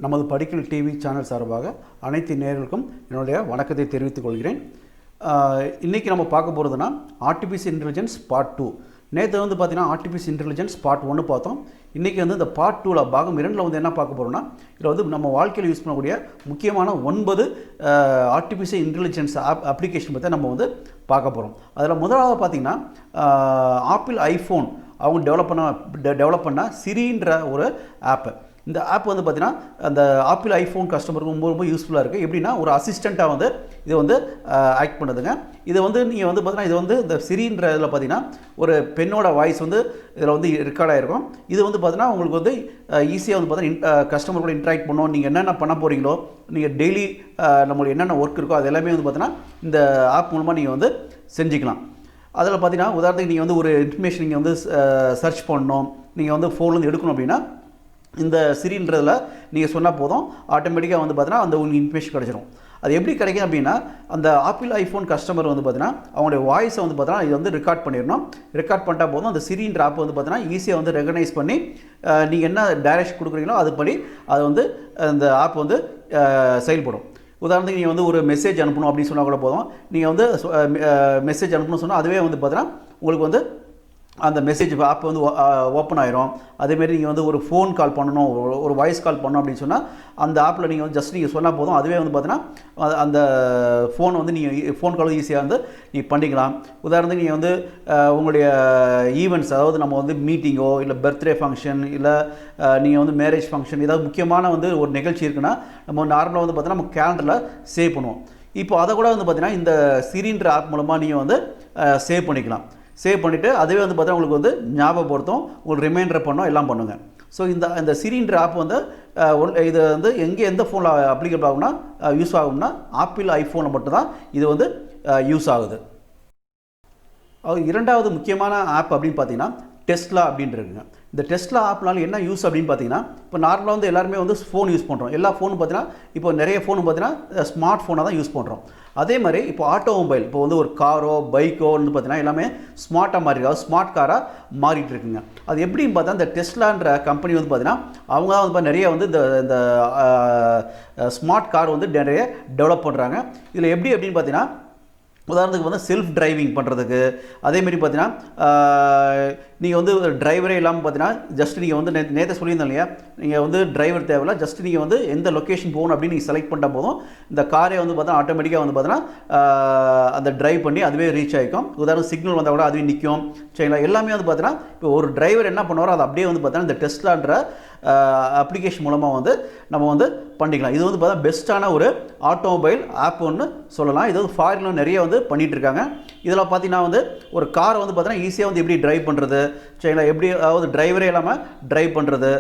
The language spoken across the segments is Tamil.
நமது படிக்கல் டிவி சேனல் சார்பாக அனைத்து நேயர்களுக்கும் என்னுடைய வணக்கத்தை தெரிவித்துக் கொள்கிறேன். இன்றைக்கி நம்ம பார்க்க போகிறதுனா ஆர்டிஃபிஷியல் இன்டெலிஜென்ஸ் பார்ட் 2. நேற்று வந்து பார்த்திங்கன்னா ஆர்டிஃபிஷியல் இன்டெலிஜென்ஸ் பார்ட் 1 பார்த்தோம். இன்றைக்கி வந்து இந்த பார்ட் 2 பாகம் 2 வந்து என்ன பார்க்க போகிறோம்னா, இதில் வந்து நம்ம வாழ்க்கையில் யூஸ் பண்ணக்கூடிய முக்கியமான 9 ஆர்டிஃபிஷியல் இன்டெலிஜென்ஸ் அப்ளிகேஷன் பற்றி நம்ம வந்து பார்க்க போகிறோம். அதில் முதலாவது பார்த்திங்கன்னா ஆப்பிள் ஐஃபோன் அவங்க டெவலப் பண்ண சிரின்ற ஒரு ஆப்பு. இந்த ஆப் வந்து பார்த்திங்கன்னா அந்த ஆப்பிள் ஐஃபோன் கஸ்டமருக்கு ரொம்ப யூஸ்ஃபுல்லாக இருக்குது. எப்படின்னா ஒரு அசிஸ்டண்ட்டாக வந்து இது வந்து ஆக்ட் பண்ணுதுங்க. இது வந்து நீங்கள் வந்து பார்த்தீங்கன்னா இது வந்து இந்த சிரின்ற இதில் பார்த்தீங்கன்னா ஒரு பெண்ணோட வாய்ஸ் வந்து இதில் வந்து ரெக்கார்ட் ஆகிருக்கும். இது வந்து பார்த்தீங்கன்னா உங்களுக்கு வந்து ஈஸியாக வந்து பார்த்தீங்கன்னா கஸ்டமர் கூட இன்ட்ராக்ட் பண்ணோம். நீங்கள் என்னென்ன பண்ண போகிறீங்களோ, நீங்கள் டெய்லி நம்மளுக்கு என்னென்ன ஒர்க் இருக்கோ அது எல்லாமே வந்து பார்த்தீங்கன்னா இந்த ஆப் மூலமாக நீங்கள் வந்து செஞ்சுக்கலாம். அதில் பார்த்தீங்கன்னா உதாரணத்துக்கு நீங்கள் வந்து ஒரு இன்ஃபர்மேஷன் நீங்கள் வந்து சர்ச் பண்ணணும், நீங்கள் வந்து ஃபோன்லேருந்து எடுக்கணும் அப்படின்னா இந்த சிரின்றதில் நீங்கள் சொன்னால் போதும், ஆட்டோமேட்டிக்காக வந்து பார்த்தீங்கன்னா அந்த உங்களுக்கு இன்ஃபர்மேஷன் கிடச்சிரும். அது எப்படி கிடைக்கும் அப்படின்னா, அந்த ஆப்பிள் ஐஃபோன் கஸ்டமர் வந்து பார்த்தீங்கன்னா அவங்களுடைய வாய்ஸை வந்து பார்த்தீங்கன்னா இது வந்து ரெக்கார்ட் பண்ணிடணும். ரெக்கார்ட் பண்ணிட்டா போதும், அந்த சிரின்ற ஆப் வந்து பார்த்தீங்கன்னா ஈஸியாக வந்து ரெகனைஸ் பண்ணி நீங்கள் என்ன டைரக்ஷன் கொடுக்குறீங்களோ அதுபடி அது வந்து அந்த ஆப் வந்து செயல்படும். உதாரணத்துக்கு நீங்கள் வந்து ஒரு மெசேஜ் அனுப்பணும் அப்படின்னு சொன்னால் கூட போதும், நீங்கள் வந்து மெசேஜ் அனுப்பணும்னு சொன்னால் அதுவே வந்து பார்த்தீங்கன்னா உங்களுக்கு வந்து அந்த மெசேஜ் ஆப் வந்து ஓப்பன் ஆயிரும். அதேமாரி நீங்கள் வந்து ஒரு ஃபோன் கால் பண்ணணும், ஒரு வாய்ஸ் கால் பண்ணணும் அப்படின்னு சொன்னால் அந்த ஆப்பில் நீங்கள் வந்து ஜஸ்ட் நீங்கள் சொன்னால் போதும், அதுவே வந்து பார்த்தீங்கன்னா அந்த ஃபோனை வந்து நீங்கள் ஃபோன் கால் ஈஸியாக வந்து நீங்கள் பண்ணிக்கலாம். உதாரணத்துக்கு நீங்கள் வந்து உங்களுடைய ஈவெண்ட்ஸ், அதாவது நம்ம வந்து மீட்டிங்கோ இல்லை பர்த்டே ஃபங்க்ஷன் இல்லை நீங்கள் வந்து மேரேஜ் ஃபங்க்ஷன், ஏதாவது முக்கியமான வந்து ஒரு நிகழ்ச்சி இருக்குன்னா நம்ம நார்மலாக வந்து பார்த்தீங்கன்னா நம்ம கேலண்டரில் சேவ் பண்ணுவோம். இப்போ அதை கூட வந்து பார்த்தீங்கன்னா இந்த சிரின்ற ஆப் மூலமாக நீங்கள் வந்து சேவ் பண்ணிக்கலாம். சேவ் பண்ணிவிட்டு அதுவே வந்து பார்த்தீங்கன்னா உங்களுக்கு வந்து ஞாபகப்படுத்தும், உங்களுக்கு ரிமைண்டர் பண்ணோம், எல்லாம் பண்ணுங்க. ஸோ இந்த சிரின்ற ஆப் வந்து இது வந்து எந்த ஃபோனில் அப்ளிகபிள் ஆகும்னா யூஸ் ஆகும்னா ஆப்பிள் ஐஃபோனில் மட்டும்தான் இது வந்து யூஸ் ஆகுது. இரண்டாவது முக்கியமான ஆப் அப்படின்னு பார்த்தீங்கன்னா டெஸ்லா அப்படின்ட்டு இருக்குங்க. இந்த டெஸ்லா ஆப்னால என்ன யூஸ் அப்படின்னு பார்த்தீங்கன்னா, இப்போ நார்மலாக வந்து எல்லாருமே வந்து ஃபோன் யூஸ் பண்ணுறோம். எல்லா ஃபோனும் பார்த்தீங்கன்னா இப்போ நிறைய ஃபோனு பார்த்தீங்கன்னா ஸ்மார்ட் ஃபோனாக தான் யூஸ் பண்ணுறோம். அதே மாதிரி இப்போ ஆட்டோமொபைல், இப்போ வந்து ஒரு காரோ பைக்கோ வந்து பார்த்தீங்கன்னா எல்லாமே ஸ்மார்ட்டாக மாறிடுது, ஸ்மார்ட் காராக மாறிட்டு இருக்குங்க. அது எப்படின்னு பார்த்தா இந்த டெஸ்லான்ற கம்பெனி வந்து பார்த்தீங்கன்னா அவங்க தான் வந்து நிறைய வந்து இந்த ஸ்மார்ட் கார் வந்து நிறைய டெவலப் பண்ணுறாங்க. இதில் எப்படி அப்படின்னு பார்த்தீங்கன்னா, உதாரணத்துக்கு வந்து செல்ஃப் டிரைவிங் பண்ணுறதுக்கு, அதேமாரி பார்த்தீங்கன்னா நீங்கள் வந்து டிரைவரே இல்லாமல் பார்த்தீங்கன்னா ஜஸ்ட் நீங்கள் வந்து நேற்று சொல்லியிருந்தோம் இல்லையா, நீங்கள் வந்து டிரைவர் தேவையில்ல, ஜஸ்ட் நீங்கள் வந்து எந்த லொக்கேஷன் போகணும் அப்படின்னு நீங்கள் செலக்ட் பண்ணால் போதும், இந்த காரே வந்து பார்த்தா ஆட்டோமேட்டிக்காக வந்து பார்த்தீங்கன்னா அந்த டிரைவ் பண்ணி அதுவே ரீச் ஆகிக்கும். உதாரணம் சிக்னல் வந்தால் கூட அதுவே நிற்கும். சரிங்களா? எல்லாமே வந்து பார்த்தீங்கன்னா இப்போ ஒரு டிரைவர் என்ன பண்ணுவாரோ அதை அப்படியே வந்து பார்த்தீங்கன்னா இந்த டெஸ்லான்ற அப்ளிகேஷன் மூலமாக வந்து நம்ம வந்து பண்ணிக்கலாம். இது வந்து பார்த்தா பெஸ்ட்டான ஒரு ஆட்டோமொபைல் ஆப் ஒன்று சொல்லலாம். இது வந்து ஃபாரினில் நிறைய வந்து பண்ணிகிட்டு இருக்காங்க. இதில் பார்த்தீங்கன்னா வந்து ஒரு காரை வந்து பார்த்தீங்கன்னா ஈஸியாக வந்து எப்படி டிரைவ் பண்ணுறது, சரிங்களா, எப்படி அதாவது டிரைவரே இல்லாமல் டிரைவ் பண்ணுறது,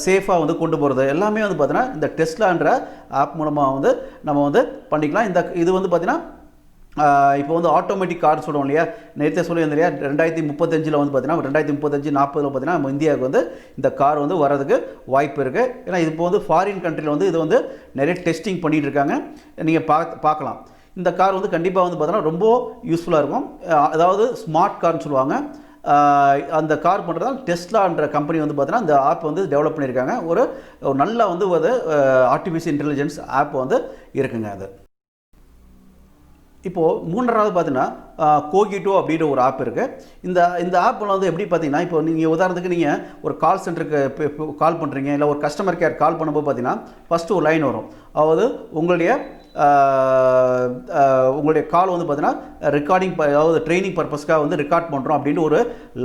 சேஃபாக வந்து கொண்டு போகிறது எல்லாமே வந்து பார்த்தீங்கன்னா இந்த டெஸ்லான்ற ஆப் மூலமாக வந்து நம்ம வந்து பண்ணிக்கலாம். இது வந்து பார்த்தீங்கன்னா இப்போ வந்து ஆட்டோமேட்டிக் கார் சொல்லுவோம் இல்லையா, நேற்றே சொல்லியிருந்தோம் இல்லையா, 2035 வந்து பார்த்தீங்கன்னா 2035-40 பார்த்தீங்கன்னா நம்ம இந்தியாவுக்கு வந்து இந்த கார் வந்து வரதுக்கு வாய்ப்பு இருக்குது. ஏன்னா இது இப்போ வந்து ஃபாரின் கண்ட்ரியில் வந்து இது வந்து நிறைய டெஸ்டிங் பண்ணிகிட்டு இருக்காங்க. நீங்கள் பார்க்கலாம். இந்த கார் வந்து கண்டிப்பாக வந்து பார்த்தீங்கன்னா ரொம்ப யூஸ்ஃபுல்லாக இருக்கும். அதாவது ஸ்மார்ட் கார்னு சொல்லுவாங்க. அந்த கார் பண்ணுறதால் டெஸ்லான்ற கம்பெனி வந்து பார்த்தீங்கன்னா இந்த ஆப் வந்து டெவலப் பண்ணியிருக்காங்க. ஒரு நல்ல வந்து ஒரு ஆர்டிஃபிஷியல் இன்டெலிஜென்ஸ் ஆப் வந்து இருக்குங்க. அது இப்போது மூன்றாவது பார்த்தீங்கன்னா கோகிட்டோ அப்படின்ற ஒரு ஆப் இருக்குது. இந்த ஆப்பில் வந்து எப்படி பார்த்தீங்கன்னா, இப்போ நீங்கள் உதாரணத்துக்கு நீங்கள் ஒரு கால் சென்டருக்கு கால் பண்ணுறீங்க, இல்லை ஒரு கஸ்டமர் கேர் கால் பண்ணும்போது பார்த்தீங்கன்னா ஃபஸ்ட்டு ஒரு லைன் வரும். அதாவது உங்களுடைய கால் வந்து பார்த்தீங்கன்னா ரெக்கார்டிங், அதாவது ட்ரைனிங் பர்பஸ்க்காக வந்து ரெக்கார்ட் பண்ணுறோம் அப்படின்ட்டு ஒரு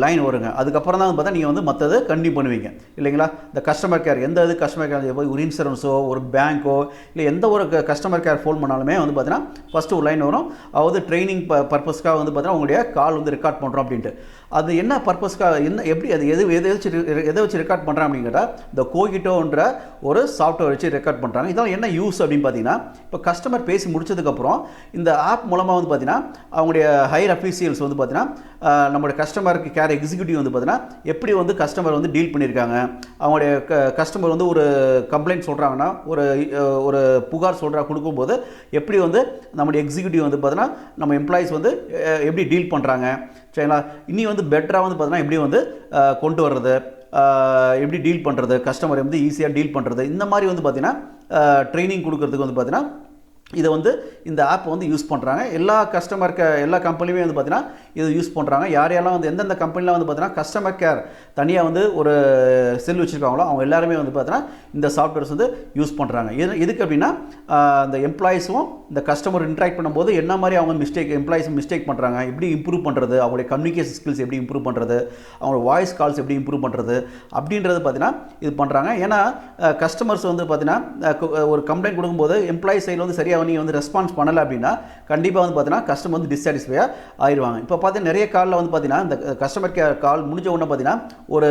லைன் வருங்க. அதுக்கப்புறம் தான் வந்து பார்த்தா நீங்கள் வந்து மற்றது கண்டினியூ பண்ணுவீங்க இல்லைங்களா. இந்த கஸ்டமர் கேர் கஸ்டமர் கேர் ஒரு இன்சூரன்ஸோ ஒரு பேங்க்கோ இல்லை எந்த ஒரு கஸ்டமர் கேர் ஃபோன் பண்ணாலுமே வந்து பார்த்தீங்கன்னா ஃபஸ்ட்டு ஒரு லைன் வரும். அதாவது ட்ரைனிங் பர்பஸ்க்காக வந்து பார்த்தீங்கன்னா உங்களுடைய கால் வந்து ரெக்கார்ட் பண்ணுறோம் அப்படின்ட்டு. அது என்ன பர்பஸ்க்காக, எப்படி அது எதை வச்சு ரெக்கார்ட் பண்ணுறாங்க அப்படின்னு கேட்டால் இந்த கோகிட்டோன்ற ஒரு சாஃப்ட்வேர் வச்சு ரெக்கார்ட் பண்ணுறாங்க. இதெல்லாம் என்ன யூஸ் அப்படின்னு பார்த்தீங்கன்னா, இப்போ கஸ்டமர் பேசி முடிச்சதுக்கப்புறம் இந்த ஆப் மூலமாக வந்து பார்த்தீங்கன்னா அவங்களுடைய ஹையர் அஃபீஷியல்ஸ் வந்து பார்த்தீங்கன்னா நம்மளுடைய கஸ்டமருக்கு கேர் எக்ஸிக்யூட்டிவ் வந்து பார்த்தீங்கன்னா எப்படி வந்து கஸ்டமர் வந்து டீல் பண்ணியிருக்காங்க, அவங்களுடைய கஸ்டமர் வந்து ஒரு கம்ப்ளைண்ட் சொல்கிறாங்கன்னா ஒரு புகார் கொடுக்கும்போது எப்படி வந்து நம்முடைய எக்ஸிக்யூட்டிவ் வந்து பார்த்தீங்கன்னா நம்ம எம்ப்ளாயிஸ் வந்து எப்படி டீல் பண்ணுறாங்க, சரிங்களா, இனி வந்து பெட்டராக வந்து பார்த்தீங்கன்னா எப்படி வந்து கொண்டு வர்றது, எப்படி டீல் பண்ணுறது, கஸ்டமர் வந்து ஈஸியாக டீல் பண்ணுறது, இந்த மாதிரி வந்து பார்த்திங்கன்னா ட்ரைனிங் கொடுக்கறதுக்கு வந்து பார்த்திங்கன்னா இதை வந்து இந்த ஆப் வந்து யூஸ் பண்ணுறாங்க. எல்லா எல்லா கம்பெனியுமே வந்து பார்த்தீங்கன்னா இது யூஸ் பண்ணுறாங்க. யாரெல்லாம் வந்து எந்தெந்த கம்பெனியில் வந்து பார்த்தீங்கன்னா கஸ்டமர் கேர் தனியாக வந்து ஒரு செல் வச்சுருக்காங்களோ அவங்க எல்லாருமே வந்து பார்த்தீங்கன்னா இந்த சாஃப்ட்வேர்ஸ் வந்து யூஸ் பண்ணுறாங்க. எதுக்கு அப்படின்னா இந்த எம்ப்ளாயிஸும் இந்த கஸ்டமர் இன்ட்ராக்ட் பண்ணும்போது என்ன மாதிரி அவங்க எம்ப்ளாயிஸ் மிஸ்டேக் பண்ணுறாங்க, எப்படி இம்ப்ரூவ் பண்ணுறது, அவங்களுடைய கம்யூனிகேஷன் ஸ்கில்ஸ் எப்படி இம்ப்ரூவ் பண்ணுறது, அவங்களோட வாய்ஸ் கால்ஸ் எப்படி இம்ப்ரூவ் பண்ணுறது அப்படின்றது பார்த்தீங்கன்னா இது பண்ணுறாங்க. ஏன்னா கஸ்டமர்ஸ் வந்து பார்த்தீங்கன்னா ஒரு கம்ப்ளைண்ட் கொடுக்கும்போது எம்ப்ளாயி சைடில் வந்து சரியாக நீங்கள் வந்து ரெஸ்பான்ஸ் பண்ணலை அப்படின்னா கண்டிப்பாக வந்து பார்த்தீங்கன்னா கஸ்டமர் வந்து டிஸ்சாட்டிஸ்ஃபையாக ஆயிடுவாங்க. இப்போ பார்த்தீங்கன்னா நிறைய காலில் வந்து பார்த்தீங்கன்னா இந்த கஸ்டமர் கேர் கால் முடிஞ்ச உடனே பார்த்தீங்கன்னா ஒரு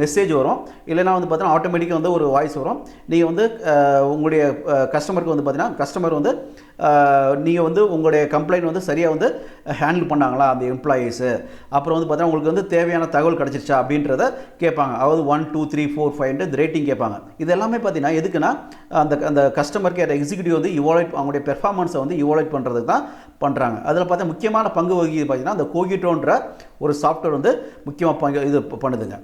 மெசேஜ் வரும், இல்லைனா வந்து பார்த்தீங்கன்னா ஆட்டோமேட்டிக்காக வந்து ஒரு வாய்ஸ் வரும். நீங்கள் வந்து உங்களுடைய கஸ்டமருக்கு வந்து பார்த்தீங்கன்னா கஸ்டமர் வந்து நீங்கள் வந்து உங்களுடைய கம்ப்ளைண்ட் வந்து சரியாக வந்து ஹேண்டில் பண்ணாங்களா அந்த எம்ப்ளாயீஸு, அப்புறம் வந்து பார்த்தீங்கன்னா உங்களுக்கு வந்து தேவையான தகவல் கிடச்சிருச்சா அப்படின்றத கேட்பாங்க. அதாவது 1 2 3 4 5 ரேட்டிங் கேட்பாங்க. இது எல்லாமே பார்த்தீங்கன்னா எதுக்குன்னா அந்த கஸ்டமர் கேர் எக்ஸிக்யூட்டிவ் வந்து அவங்களுடைய பெர்ஃபார்மன்ஸை வந்து இவாலுவேட் பண்ணுறதுக்கு தான் பண்ணுறாங்க. அதில் பார்த்தா முக்கியமான பங்கு வகிக்குது பார்த்தீங்கன்னா அந்த கோகிட்டோன்ற ஒரு சாஃப்ட்வேர் வந்து முக்கியமாக இது பண்ணுதுங்க.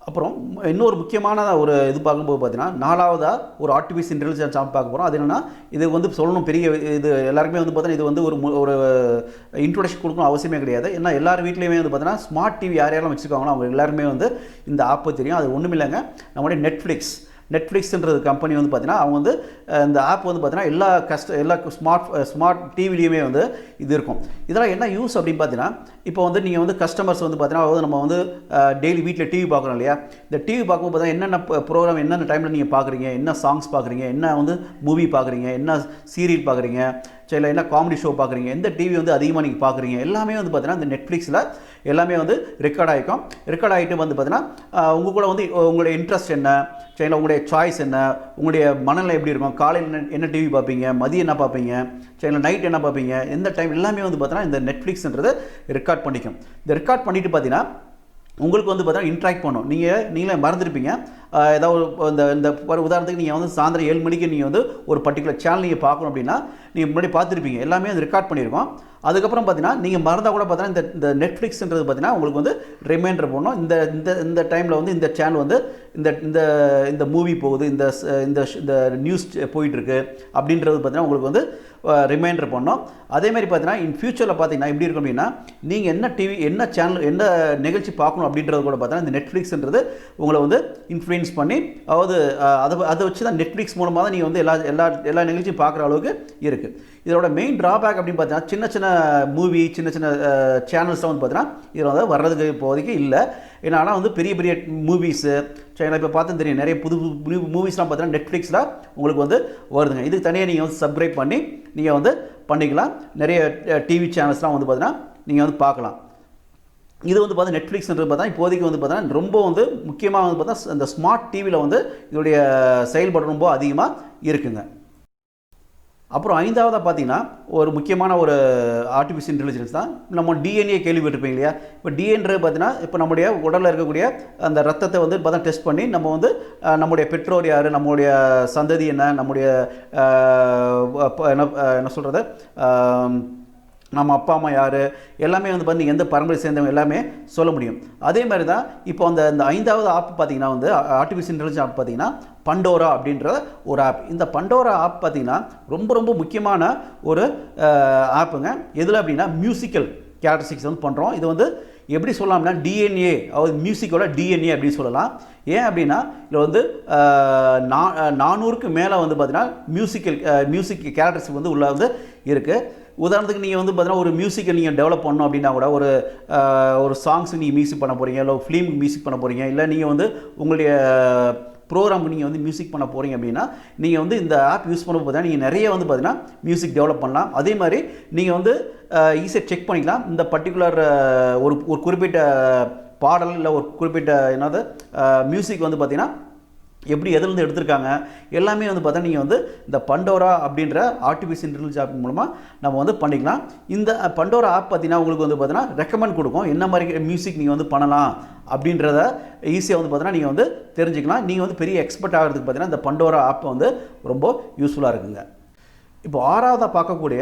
அப்புறம் இன்னொரு முக்கியமான ஒரு இது பார்க்கும்போது பார்த்தீங்கன்னா நாலாவதாக ஒரு ஆர்டிஃபிஷியல் இன்டெலிஜென்ஸ் பார்க்க போகிறோம். அது என்னென்னா இது வந்து சொல்லணும் பெரிய இது எல்லாருக்குமே வந்து பார்த்தீங்கன்னா இது வந்து ஒரு இன்ட்ரோடக்ஷன் கொடுக்கணும் அவசியமே கிடையாது. ஏன்னா எல்லார் வீட்லேயுமே வந்து பார்த்தீங்கன்னா ஸ்மார்ட் டிவி யாரெல்லாம் வச்சுருக்காங்களோ அவங்க எல்லாருமே வந்து இந்த ஆப்பு தெரியும். அது ஒன்றும் இல்லைங்க, நம்மளுடைய நெட்ஃப்ளிக்ஸ்ன்றது கம்பெனி வந்து பார்த்தீங்கன்னா அவங்க வந்து இந்த ஆப் வந்து பார்த்தீங்கன்னா எல்லா ஸ்மார்ட் டிவிலையுமே வந்து இது இருக்கும். இதெல்லாம் என்ன யூஸ் அப்படின்னு பார்த்தீங்கன்னா இப்போ வந்து நீங்கள் வந்து கஸ்டமர்ஸ் வந்து பார்த்தீங்கன்னா நம்ம வந்து டெய்லி வீட்டில் டிவி பார்க்குறோம் இல்லையா, இந்த டிவி பார்க்கும்போது பார்த்தீங்கன்னா என்னென்ன ப்ரோக்ராம் என்னென்ன டைமில் நீங்கள் பார்க்குறீங்க, என்ன சாங்ஸ் பார்க்குறீங்க, என்ன வந்து மூவி பார்க்குறீங்க, என்ன சீரியல் பார்க்குறீங்க, இல்லை என்ன காமெடி ஷோ பார்க்குறீங்க, எந்த டிவி வந்து அதிகமாக நீங்கள் பார்க்குறீங்க எல்லாமே வந்து பார்த்தீங்கன்னா இந்த நெட்ஃப்ளிக்ஸில் எல்லாமே வந்து ரெக்கார்ட் ஆகிட்டு வந்து பார்த்தீங்கன்னா உங்கள் கூட வந்து உங்களுடைய இன்ட்ரெஸ்ட் என்ன, சரிங்களா, உங்களுடைய சாய்ஸ் என்ன, உங்களுடைய மனநிலை எப்படி இருக்கும், காலையில் என்ன டிவி பார்ப்பீங்க, மதியம் என்ன பார்ப்பீங்க, சரிங்களா, நைட் என்ன பார்ப்பீங்க, எந்த டைம் எல்லாமே வந்து பார்த்தீங்கன்னா இந்த நெட்ஃப்ளிக்ஸ்ன்றது ரெக்கார்ட் பண்ணிக்கும். இந்த ரெக்கார்ட் பண்ணிவிட்டு பார்த்தீங்கன்னா உங்களுக்கு வந்து பார்த்தீங்கன்னா இன்ட்ராக்ட் பண்ணும். நீங்களே மறந்துருப்பீங்க. ஏதாவது இந்த உதாரணத்துக்கு நீங்கள் வந்து சாயந்தரம் 7 மணிக்கு நீங்கள் வந்து ஒரு பர்டிகுலர் சேனல் நீங்கள் பார்க்கணும் அப்படின்னா நீங்கள் முன்னாடி பார்த்துருப்பீங்க, எல்லாமே அது ரெக்கார்ட் பண்ணியிருக்கோம். அதுக்கப்புறம் பார்த்தீங்கன்னா நீங்கள் மறந்தால் கூட பார்த்தீங்கன்னா இந்த நெட்ஃப்ளிக்ஸ்ன்றது பார்த்தீங்கன்னா உங்களுக்கு வந்து ரிமைண்டர் பண்ணணும். இந்த டைமில் வந்து இந்த சேனல் வந்து இந்த மூவி போகுது, இந்த நியூஸ் போயிட்டுருக்கு அப்படின்றது பார்த்தீங்கன்னா உங்களுக்கு வந்து ரிமைண்டர் பண்ணோம். அதேமாதிரி பார்த்தீங்கன்னா இன் ஃபியூச்சரில் பார்த்தீங்கன்னா எப்படி இருக்கும் அப்படின்னா நீங்கள் என்ன சேனல் என்ன நிகழ்ச்சி பார்க்கணும் அப்படின்றது கூட பார்த்தீங்கன்னா இந்த நெட்ஃப்ளிக்ஸ்ன்றது உங்களை வந்து இன்ஃப்ளூயன்ஸ் பண்ணி, அதாவது அதை வச்சு தான் நெட்ஃப்ளிக்ஸ் மூலமாக தான் நீங்கள் வந்து எல்லா நிகழ்ச்சியும் பார்க்குற அளவுக்கு இருக்குது. இதோட மெயின் ட்ராபேக் அப்படின்னு பார்த்தீங்கன்னா சின்ன மூவி சின்ன சேனல்ஸ்லாம் வந்து பார்த்தீங்கன்னா இதில் வந்து வர்றதுக்கு இப்போதைக்கு இல்லை. ஏன்னா ஆனால் வந்து பெரிய மூவிஸு இப்போ பார்த்து தெரியும் நிறைய புது மூவிஸ்லாம் பார்த்தீங்கன்னா நெட்ஃப்ளிக்ஸில் உங்களுக்கு வந்து வருதுங்க. இதுக்கு தனியாக நீங்கள் வந்து சப்ஸ்கிரைப் பண்ணி நீங்கள் வந்து பண்ணிக்கலாம். நிறைய டிவி சேனல்ஸ்லாம் வந்து பார்த்தீங்கன்னா நீங்கள் வந்து பார்க்கலாம். இது வந்து பார்த்தா நெட்ஃப்ளிக்ஸ்ன்றது பார்த்தா இப்போதைக்கு வந்து பார்த்தீங்கன்னா ரொம்ப வந்து முக்கியமாக வந்து பார்த்தா இந்த ஸ்மார்ட் டிவியில் வந்து இதோடைய செயல்பாடு ரொம்ப அதிகமாக இருக்குங்க. அப்புறம் 5ஆவதாக பார்த்தீங்கன்னா ஒரு முக்கியமான ஒரு ஆர்டிஃபிஷியல் இன்டெலிஜென்ஸ் தான் நம்ம டிஎன்ஏ கேள்விப்பட்டிருப்பீங்க இல்லையா. இப்போ டிஎன்ஏ பார்த்தீங்கன்னா இப்போ நம்முடைய உடலில் இருக்கக்கூடிய அந்த ரத்தத்தை வந்து பார்த்தா டெஸ்ட் பண்ணி நம்ம வந்து நம்முடைய பெற்றோர் யார், நம்முடைய சந்ததி என்ன, நம்முடைய என்ன சொல்கிறது நம்ம அப்பா அம்மா யார் எல்லாமே வந்து பார்த்து எந்த பரம்பரை சேர்ந்தவங்க எல்லாமே சொல்ல முடியும். அதே மாதிரி தான் இப்போ இந்த 5ஆவது ஆப் பார்த்திங்கன்னா வந்து ஆர்டிஃபிஷியல் இன்டெலிஜென்ஸ் ஆப் பார்த்திங்கன்னா பண்டோரா அப்படின்ற ஒரு ஆப். இந்த பண்டோரா ஆப் பார்த்திங்கன்னா ரொம்ப முக்கியமான ஒரு ஆப்புங்க. எதில் அப்படின்னா மியூசிக்கல் கேரக்டரிஸ்டிக்ஸ் வந்து பண்ணுறோம். இது வந்து எப்படி சொல்லலாம்னா டிஎன்ஏ, அதாவது மியூசிக்கோட டிஎன்ஏ அப்படின்னு சொல்லலாம். ஏன் அப்படின்னா இதில் வந்து 400க்கு மேலே வந்து பார்த்திங்கன்னா மியூசிக் கேரக்டரிஸ்டிக் வந்து உள்ள வந்து இருக்குது. உதாரணத்துக்கு நீங்கள் வந்து பார்த்தீங்கன்னா ஒரு மியூசிக்கை நீங்கள் டெவலப் பண்ணணும் அப்படின்னா கூட ஒரு சாங்ஸுக்கு நீங்கள் மியூசிக் பண்ண போகிறீங்க, இல்லை ஃபிலிமுக்கு மியூசிக் பண்ண போகிறீங்க, இல்லை நீங்கள் வந்து உங்களுடைய ப்ரோக்ராமுக்கு நீங்கள் வந்து மியூசிக் பண்ண போகிறீங்க அப்படின்னா நீங்கள் வந்து இந்த ஆப் யூஸ் பண்ண பார்த்தீங்கன்னா நீங்கள் நிறைய வந்து பார்த்தீங்கன்னா மியூசிக் டெவலப் பண்ணலாம். அதே மாதிரி நீங்கள் வந்து ஈஸியாக செக் பண்ணிக்கலாம் இந்த பர்டிகுலர் ஒரு குறிப்பிட்ட பாடல் இல்லை ஒரு குறிப்பிட்ட என்னது மியூசிக் வந்து பார்த்திங்கன்னா எப்படி எதுலேருந்து எடுத்திருக்காங்க எல்லாமே வந்து பார்த்தா நீங்கள் வந்து இந்த பண்டோரா அப்படின்ற ஆர்டிஃபிஷியல் இன்டெலிஜென்ஸ் ஆப் மூலமாக நம்ம வந்து பண்ணிக்கலாம். இந்த பண்டோரா ஆப் பார்த்தீங்கன்னா உங்களுக்கு வந்து பார்த்தீங்கன்னா ரெக்கமெண்ட் கொடுக்கும் என்ன மாதிரி மியூசிக் நீங்கள் வந்து பண்ணலாம் அப்படின்றத ஈஸியாக வந்து பார்த்தீங்கன்னா நீங்கள் வந்து தெரிஞ்சுக்கலாம். நீங்கள் வந்து பெரிய எக்ஸ்பர்ட் ஆகிறதுக்கு பார்த்தீங்கன்னா இந்த பண்டோரா ஆப் வந்து ரொம்ப யூஸ்ஃபுல்லாக இருக்குங்க. இப்போ 6ஆவதாக பார்க்கக்கூடிய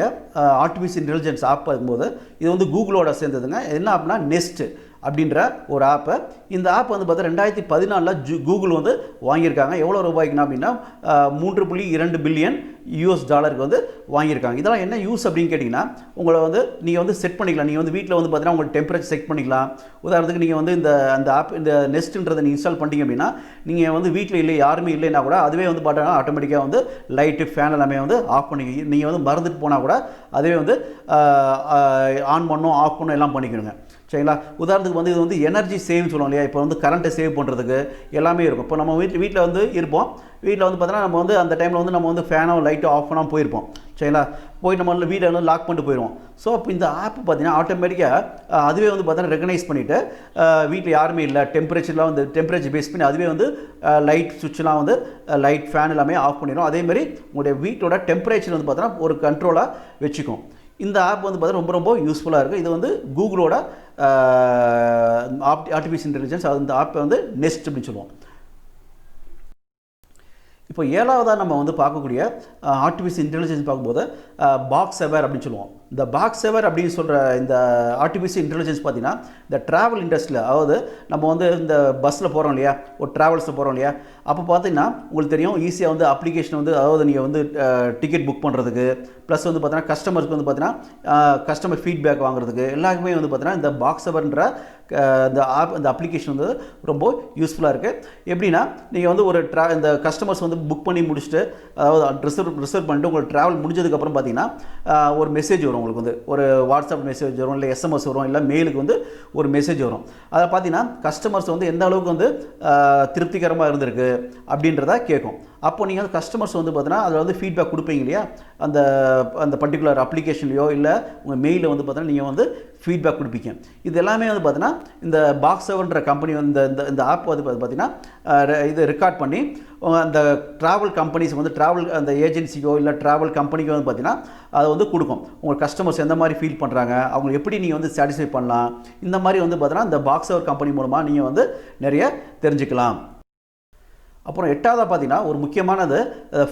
ஆர்டிஃபிஷியல் இன்டெலிஜென்ஸ் ஆப் பார்க்கும்போது இது வந்து கூகுளோட சேர்ந்ததுங்க. என்ன அப்படின்னா நெஸ்ட், அப்படின்ற ஒரு ஆப்பை. இந்த ஆப் வந்து பார்த்தா 2014 கூகுள் வந்து வாங்கியிருக்காங்க. எவ்வளோ ரூபாய்க்குனா அப்படின்னா $3.2 பில்லியன் வந்து வாங்கியிருக்காங்க. இதெல்லாம் என்ன யூஸ் அப்படின்னு கேட்டிங்கன்னா, உங்களை வந்து நீங்கள் வந்து செட் பண்ணிக்கலாம். நீங்கள் வந்து வீட்டில் வந்து பார்த்தீங்கன்னா உங்களுக்கு டெம்பரேச்சர் செக் பண்ணிக்கலாம். உதாரணத்துக்கு நீங்கள் வந்து அந்த ஆப் இந்த நெஸ்ட்ன்றதை நீங்கள் இன்ஸ்டால் பண்ணிட்டீங்க அப்படின்னா, நீங்கள் வந்து வீட்டில் இல்லை யாருமே இல்லைன்னா கூட அதுவே வந்து பார்த்தீங்கன்னா ஆட்டோமேட்டிக்காக வந்து லைட்டு ஃபேன் எல்லாமே வந்து ஆஃப் பண்ணி, நீங்கள் வந்து மறந்துட்டு போனால் கூட அதுவே வந்து ஆன் பண்ணும் ஆஃப் பண்ணும் எல்லாம் பண்ணிக்கணுங்க. சரிங்களா? உதாரணத்துக்கு வந்து இது வந்து எனர்ஜி சேவ்னு சொல்லுவோம் இல்லையா? இப்போ வந்து கரண்ட்டை சேவ் பண்ணுறதுக்கு எல்லாமே இருக்கும். இப்போ நம்ம வீட்டில் வந்து இருப்போம். வீட்டில் வந்து பார்த்தோன்னா நம்ம வந்து அந்த டைமில் வந்து நம்ம வந்து ஃபேனோ லைட்டோ ஆஃப் பண்ணாமல் போயிருப்போம். சரிங்களா? போயிட்டு நம்ம வீட்டை வந்து லாக் பண்ணிட்டு போயிடுவோம். ஸோ அப்போ இந்த ஆப் பார்த்தீங்கன்னா ஆட்டோமேட்டிக்காக அதுவே வந்து பார்த்தீங்கன்னா ரெகனைஸ் பண்ணிவிட்டு வீட்டில் யாருமே இல்லை, டெம்பரேச்சர்லாம் வந்து டெம்பரேச்சர் பேஸ் பண்ணி அதுவே வந்து லைட் சுவிட்ச்லாம் வந்து லைட் ஃபேன் எல்லாமே ஆஃப் பண்ணிடும். அதேமாதிரி உங்களுடைய வீட்டோட டெம்பரேச்சர் வந்து பார்த்தோன்னா ஒரு கண்ட்ரோலாக வச்சுக்கும். இந்த ஆப் வந்து பார்த்தீங்கன்னா ரொம்ப யூஸ்ஃபுல்லாக இருக்குது. இது வந்து கூகுளோட ஆர்டிஃபிஷியல் இன்டெலிஜென்ஸ், அந்த ஆப்பை வந்து நெஸ்ட் அப்படின்னு சொல்லுவோம். இப்போ 7வதாக நம்ம வந்து பார்க்கக்கூடிய ஆர்டிஃபிஷியல் இன்டெலிஜென்ஸ் பார்க்கும்போது பாக்ஸெவர் அப்படின்னு சொல்லுவோம். இந்த பாக்ஸெவர் அப்படின்னு சொல்கிற இந்த ஆர்டிஃபிஷியல் இன்டெலிஜென்ஸ் பார்த்தீங்கன்னா இந்த ட்ராவல் இண்டஸ்ட்ரியில், அதாவது நம்ம வந்து இந்த பஸ்ஸில் போகிறோம் இல்லையா, ஒரு ட்ராவல்ஸில் போகிறோம் இல்லையா, அப்போ பார்த்தீங்கன்னா உங்களுக்கு தெரியும் ஈஸியாக வந்து அப்ளிகேஷன் வந்து, அதாவது நீங்கள் வந்து டிக்கெட் புக் பண்ணுறதுக்கு ப்ளஸ் வந்து பார்த்தீங்கன்னா கஸ்டமருக்கு வந்து பார்த்தீங்கன்னா கஸ்டமர் ஃபீட்பேக் வாங்குறதுக்கு எல்லாருக்குமே வந்து பார்த்தீங்கன்னா இந்த பாக்ஸெவர்ன்ற இந்த ஆப், இந்த அப்ளிகேஷன் வந்து ரொம்ப யூஸ்ஃபுல்லாக இருக்குது. எப்படின்னா நீங்கள் வந்து இந்த கஸ்டமர்ஸ் வந்து புக் பண்ணி முடிச்சுட்டு, அதாவது ரிசர்வ் பண்ணிட்டு உங்களுக்கு ட்ராவல் முடிஞ்சதுக்கப்புறம் பார்த்தீங்கன்னா ஒரு மெசேஜ் வரும். உங்களுக்கு வந்து ஒரு வாட்ஸ்அப் மெசேஜ் வரும், இல்லை எஸ்எம்எஸ் வரும், இல்லை மெயிலுக்கு வந்து ஒரு மெசேஜ் வரும். அதை பார்த்தீங்கன்னா கஸ்டமர்ஸ் வந்து எந்த அளவுக்கு வந்து திருப்திகரமாக இருந்திருக்கு அப்படின்றத கேட்கும். அப்போ நீங்கள் வந்து கஸ்டமர்ஸ் வந்து பார்த்தீங்கன்னா அதில் வந்து ஃபீட்பேக் கொடுப்பீங்க இல்லையா, அந்த பர்டிகுலர் அப்ளிகேஷன்லையோ இல்லை உங்கள் மெயிலில் வந்து பார்த்தீங்கன்னா நீங்கள் வந்து ஃபீட்பேக் கொடுப்பீங்க. இது எல்லாமே வந்து பார்த்தீங்கன்னா இந்த பாக்ஸெவர்ன்ற கம்பெனி வந்து இந்த ஆப் வந்து பார்த்தீங்கன்னா இது ரெக்கார்ட் பண்ணி அந்த ட்ராவல் கம்பெனிஸ் வந்து அந்த ஏஜென்சிக்கோ இல்லை ட்ராவல் கம்பெனிக்கோ வந்து பார்த்தீங்கன்னா அதை வந்து கொடுக்கும். உங்கள் கஸ்டமர்ஸ் எந்த மாதிரி ஃபீல் பண்ணுறாங்க, அவங்க எப்படி நீங்கள் வந்து சாட்டிஸ்ஃபை பண்ணலாம், இந்த மாதிரி வந்து பார்த்தீங்கன்னா இந்த பாக்ஸெவர் கம்பெனி மூலமாக நீங்கள் வந்து நிறைய தெரிஞ்சுக்கலாம். அப்புறம் 8வதாக பார்த்தீங்கன்னா ஒரு முக்கியமானது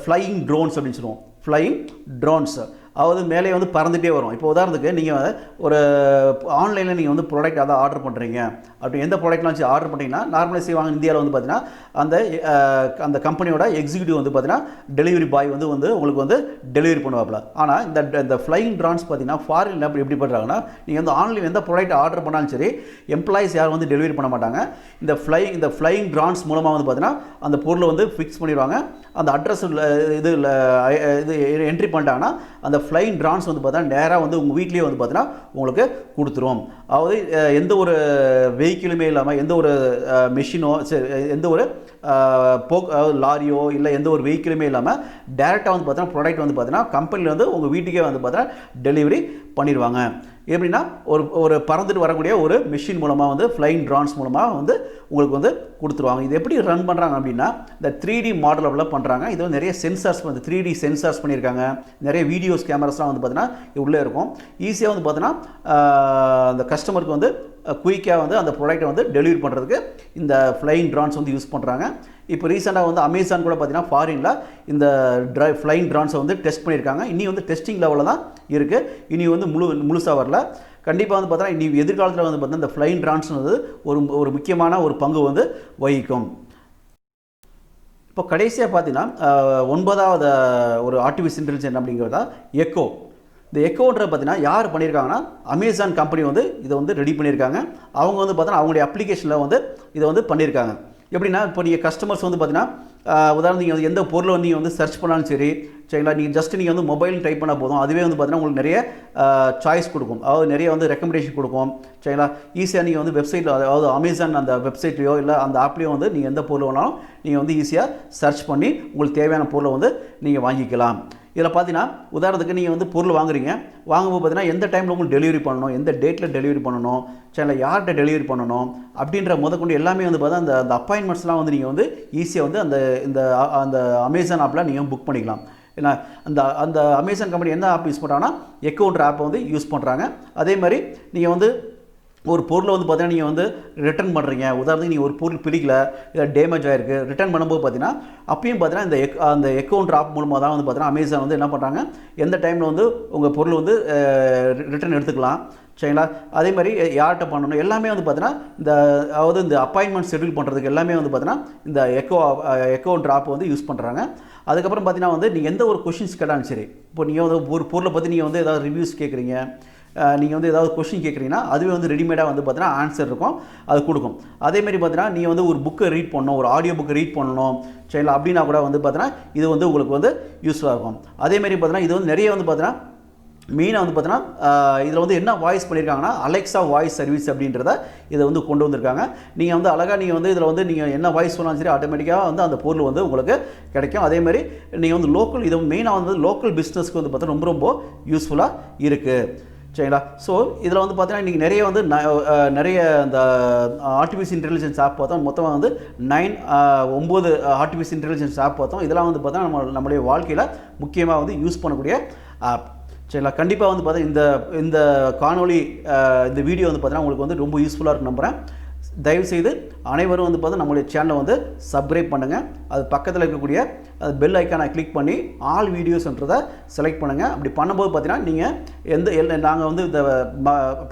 ஃப்ளையிங் ட்ரோன்ஸ் அப்படின்னு சொல்லுவோம். ஃப்ளையிங் ட்ரோன்ஸ் அதாவது மேலே வந்து பறந்துகிட்டே வரும். இப்போ உதாரணத்துக்கு நீங்கள் ஒரு ஆன்லைனில் நீங்கள் வந்து ப்ராடக்ட் அதை ஆர்டர் பண்ணுறீங்க, அப்படி எந்த ப்ராடக்ட்லாம் வச்சு ஆர்டர் பண்ணிங்கன்னா நார்மலாக செய்வாங்க இந்தியாவில் வந்து பார்த்தீங்கன்னா அந்த கம்பெனியோட எக்ஸிக்யூட்டிவ் வந்து பார்த்தீங்கன்னா டெலிவரி பாய் வந்து உங்களுக்கு வந்து டெலிவரி பண்ணுவாப்பில். ஆனால் இந்த ஃப்ளையிங் ட்ரோன்ஸ் பார்த்தீங்கன்னா ஃபாரினில் எப்படி பண்ணுறாங்கன்னா, நீங்கள் வந்து ஆன்லைன் எந்த ப்ராடக்ட் ஆர்டர் பண்ணாலும் சரி எம்ப்ளாயிஸ் யாரும் வந்து டெலிவரி பண்ண மாட்டாங்க. இந்த ஃப்ளையிங் ட்ரோன்ஸ் மூலமாக வந்து பார்த்தீங்கன்னா அந்த பொருளை வந்து ஃபிக்ஸ் பண்ணிடுவாங்க. அந்த அட்ரஸ் இது என்ட்ரி பண்ணிட்டாங்கன்னா அந்த ஃப்ளையிங் ட்ரோன்ஸ் வந்து பார்த்தீங்கன்னா நேராக வந்து உங்கள் வீட்லேயே வந்து பார்த்தீங்கன்னா உங்களுக்கு கொடுத்துரும். அதாவது எந்த ஒரு வெஹிக்கிளுமே இல்லாமல், எந்த ஒரு மெஷினோ எந்த ஒரு லாரியோ இல்லை எந்த ஒரு வெஹிக்கிளுமே இல்லாமல் டேரெக்டாக வந்து பார்த்தீங்கன்னா ப்ராடக்ட் வந்து பார்த்தீங்கன்னா கம்பெனியில் வந்து உங்கள் வீட்டுக்கே வந்து பார்த்தீங்கன்னா டெலிவரி பண்ணிடுவாங்க. எப்படின்னா ஒரு பறந்துட்டு வரக்கூடிய ஒரு மிஷின் மூலமாக வந்து ஃப்ளையிங் ட்ரோன்ஸ் மூலமாக வந்து உங்களுக்கு வந்து கொடுத்துருவாங்க. இது எப்படி ரன் பண்ணுறாங்க அப்படின்னா இந்த 3D மாடலில் பண்ணுறாங்க. இது வந்து நிறைய சென்சார்ஸ் வந்து 3D சென்சார்ஸ் பண்ணியிருக்காங்க. நிறைய வீடியோஸ் கேமராஸ்லாம் வந்து பார்த்தீங்கன்னா உள்ளே இருக்கும். ஈஸியாக வந்து பார்த்தீங்கன்னா அந்த கஸ்டமருக்கு வந்து குயிக்காக வந்து அந்த ப்ராடக்ட்டை வந்து டெலிவரி பண்ணுறதுக்கு இந்த ஃப்ளையிங் ட்ரோன்ஸ் வந்து யூஸ் பண்ணுறாங்க. இப்போ ரீசெண்டாக வந்து அமேசான் கூட பார்த்தீங்கன்னா ஃபாரினில் இந்த ஃப்ளையிங் ட்ரோன்ஸை வந்து டெஸ்ட் பண்ணியிருக்காங்க. இனி வந்து டெஸ்டிங் லெவலில் தான் இருக்குது. இனி வந்து முழுசாக வரல. கண்டிப்பாக வந்து பார்த்தீங்கன்னா இனி எதிர்காலத்தில் வந்து பார்த்தீங்கன்னா இந்த ஃப்ளையிங் ட்ரோன்ஸ் வந்து ஒரு முக்கியமான ஒரு பங்கு வந்து வகிக்கும். இப்போ கடைசியாக பார்த்தீங்கன்னா 9வது ஒரு ஆர்டிஃபிஷியல் இன்டெலிஜென்ஸ் அப்படிங்கிறதா எக்கோ. இந்த எக்கோன்ற பார்த்தீங்கன்னா யார் பண்ணியிருக்காங்கன்னா அமேசான் கம்பெனி வந்து இதை வந்து ரெடி பண்ணியிருக்காங்க. அவங்க வந்து பார்த்தீங்கன்னா அவங்களுடைய அப்ளிகேஷனில் வந்து இதை வந்து பண்ணியிருக்காங்க. எப்படின்னா இப்போ நீங்கள் கஸ்டமர்ஸ் வந்து பார்த்தீங்கன்னா உதாரணம் நீங்கள் எந்த பொருளை வந்து நீங்கள் வந்து சர்ச் பண்ணாலும் சரிங்களா, நீங்கள் வந்து மொபைல் டைப் பண்ணால் போதும், அதுவே வந்து பார்த்தீங்கன்னா உங்களுக்கு நிறைய சாய்ஸ் கொடுக்கும். அதாவது நிறைய வந்து ரெக்கமெண்டேஷன் கொடுக்கும். சரிங்களா, ஈஸியாக நீங்கள் வந்து வெப்சைட்டில், அதாவது அமேசான் அந்த வெப்சைட்லையோ இல்லை அந்த ஆப்லேயோ வந்து நீங்கள் எந்த பொருள் வேணாலும் நீங்கள் வந்து ஈஸியாக சர்ச் பண்ணி உங்களுக்கு தேவையான பொருளை வந்து நீங்கள் வாங்கிக்கலாம். இதில் பார்த்தீங்கன்னா உதாரணத்துக்கு நீங்கள் வந்து பொருள் வாங்கும்போது பார்த்தீங்கன்னா எந்த டைமில் உங்களுக்கு டெலிவரி பண்ணணும், எந்த டேட்டில் டெலிவரி பண்ணணும், சரி யார்கிட்ட டெலிவரி பண்ணணும் அப்படின்ற முதற்கொண்டு எல்லாமே வந்து பார்த்தா அந்த அப்பாயின்மெண்ட்ஸ்லாம் வந்து நீங்கள் வந்து ஈஸியாக வந்து அந்த அமேசான் ஆப்பில் நீங்கள் புக் பண்ணிக்கலாம். ஏன்னா அந்த அமேசான் கம்பெனி என்ன ஆப் யூஸ் பண்ணுறாங்கன்னா எக்கோன்ற ஆப்பை வந்து யூஸ் பண்ணுறாங்க. அதே மாதிரி நீங்கள் வந்து ஒரு பொருளை வந்து பார்த்தீங்கன்னா நீங்கள் வந்து ரிட்டர்ன் பண்ணுறீங்க. உதாரணத்துக்கு நீங்கள் ஒரு பொருள் பிடிக்கல, இல்லை டேமேஜ் ஆகிருக்கு, ரிட்டர்ன் பண்ணும்போது பார்த்தீங்கன்னா அப்பயும் பார்த்தீங்கன்னா அந்த எக்கவுண்ட் ஆப் மூலமாக தான் வந்து பார்த்தீங்கன்னா அமேசான் வந்து என்ன பண்ணுறாங்க, எந்த டைமில் வந்து உங்கள் பொருள் வந்து ரிட்டர்ன் எடுத்துக்கலாம். சரிங்களா. அதே மாதிரி யார்கிட்ட பண்ணணும் எல்லாமே வந்து பார்த்தீங்கன்னா இந்த அதாவது இந்த அப்பாயின்மெண்ட் ஷெட்யூல் பண்ணுறதுக்கு எல்லாமே வந்து பார்த்தீங்கன்னா இந்த எக்கோன்ற ஆப் வந்து யூஸ் பண்ணுறாங்க. அதுக்கப்புறம் பார்த்தீங்கன்னா வந்து நீங்கள் எந்த ஒரு கொஷின்ஸ் கேட்டாலும் சரி, இப்போ நீங்கள் வந்து ஒரு பொருளை பற்றி நீங்கள் வந்து ஏதாவது ரிவ்யூஸ் கேட்குறீங்க, நீங்கள் வந்து ஏதாவது கொஷின் கேட்குறீங்கன்னா அதுவே வந்து ரெடிமேடாக வந்து பார்த்தீங்கன்னா ஆன்சர் இருக்கும், அது கொடுக்கும். அதேமாதிரி பார்த்தீங்கன்னா நீங்கள் வந்து ஒரு புக்கை ரீட் பண்ணணும், ஒரு ஆடியோ புக்கை ரீட் பண்ணணும் சரிங்களா அப்படின்னா கூட வந்து பார்த்தீங்கன்னா இது வந்து உங்களுக்கு வந்து யூஸ்ஃபுல்லாக இருக்கும். அதேமாதிரி பார்த்தீங்கன்னா இது வந்து நிறைய வந்து பார்த்தீங்கன்னா மெயினாக வந்து பார்த்தீங்கன்னா இதில் வந்து என்ன வாய்ஸ் பண்ணியிருக்காங்கன்னா அலெக்ஸா வாய்ஸ் சர்வீஸ் அப்படின்றத இதை வந்து கொண்டு வந்திருக்காங்க. நீங்கள் வந்து அழகாக நீங்கள் வந்து இதில் வந்து நீங்கள் என்ன வாய்ஸ் சொன்னாலும் சரி ஆட்டோமேட்டிக்காக வந்து அந்த பொருள் வந்து உங்களுக்கு கிடைக்கும். அதேமாதிரி நீங்கள் வந்து லோக்கல் இது மெயினாக வந்து லோக்கல் பிஸ்னஸ்க்கு வந்து பார்த்தீங்கன்னா ரொம்ப ரொம்ப யூஸ்ஃபுல்லாக இருக்குது சரிங்களா. ஸோ இதில் வந்து பார்த்தீங்கன்னா இன்றைக்கி நிறைய வந்து நிறைய இந்த ஆர்டிஃபிஷியல் இன்டெலிஜென்ஸ் ஆப் பார்த்தோம். மொத்தமாக வந்து 9 ஆர்டிஃபிஷியல் இன்டெலிஜென்ஸ் ஆப் பார்த்தோம். இதெல்லாம் வந்து பார்த்தீங்கன்னா நம்மளுடைய வாழ்க்கையில் முக்கியமாக வந்து யூஸ் பண்ணக்கூடிய ஆப் சரிங்களா. கண்டிப்பாக வந்து பார்த்தீங்கன்னா இந்த காணொலி இந்த வீடியோ வந்து பார்த்தீங்கன்னா உங்களுக்கு வந்து ரொம்ப யூஸ்ஃபுல்லாக இருக்கும் நம்புகிறேன். தயவுசெய்து அனைவரும் வந்து பார்த்தா நம்மளுடைய சேனலை வந்து சப்ஸ்கிரைப் பண்ணுங்கள். அது பக்கத்தில் இருக்கக்கூடிய அது பெல் ஐக்கானை கிளிக் பண்ணி ஆல் வீடியோஸ்ன்றதை செலக்ட் பண்ணுங்கள். அப்படி பண்ணும்போது பார்த்தீங்கன்னா நீங்கள் நாங்கள் வந்து இந்த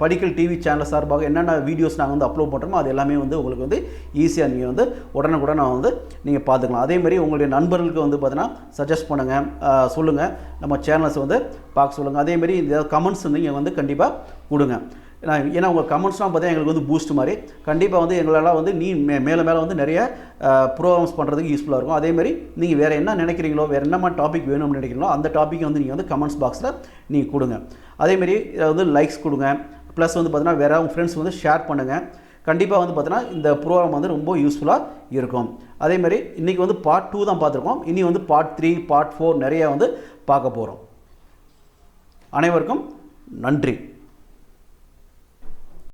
படிக்கல் டிவி சேனல் சார்பாக என்னென்ன வீடியோஸ் நாங்கள் வந்து அப்லோட் பண்ணுறோமோ அது எல்லாமே வந்து உங்களுக்கு வந்து ஈஸியாக நீங்கள் வந்து உடனுக்குடன் வந்து நீங்கள் பார்த்துக்கலாம். அதேமாதிரி உங்களுடைய நண்பர்களுக்கு வந்து பார்த்தீங்கன்னா சஜஸ்ட் பண்ணுங்கள், சொல்லுங்கள், நம்ம சேனல்ஸ் வந்து பார்க்க சொல்லுங்கள். அதேமாதிரி இந்த கமெண்ட்ஸ் நீங்கள் வந்து கண்டிப்பாக கொடுங்க. ஏன்னா உங்கள் கமெண்ட்ஸ்லாம் பார்த்தா எங்களுக்கு வந்து பூஸ்ட் மாதிரி கண்டிப்பாக வந்து எங்களால் வந்து மேலே வந்து நிறைய ப்ரோக்ராம்ஸ் பண்ணுறதுக்கு யூஸ்ஃபுல்லாக இருக்கும். அதேமாதிரி நீங்கள் வேறு என்ன நினைக்கிறீங்களோ, வேறு என்ன மாதிரி டாபிக் வேணும்னு நினைக்கிறீங்களோ அந்த டாப்பிக்கை வந்து நீங்கள் வந்து கமெண்ட்ஸ் பாக்ஸில் நீங்கள் கொடுங்க. அதேமாரி வந்து லைக்ஸ் கொடுங்க, ப்ளஸ் வந்து பார்த்தீங்கன்னா வேறு உங்கள் ஃப்ரெண்ட்ஸ் வந்து ஷேர் பண்ணுங்கள். கண்டிப்பாக வந்து பார்த்தீங்கன்னா இந்த ப்ரோக்ராம் வந்து ரொம்ப யூஸ்ஃபுல்லாக இருக்கும். அதேமாதிரி இன்றைக்கி வந்து பார்ட் 2 தான் பார்த்துருக்கோம். இனி வந்து பார்ட் 3 பார்ட் 4 நிறைய வந்து பார்க்க போகிறோம். அனைவருக்கும் நன்றி.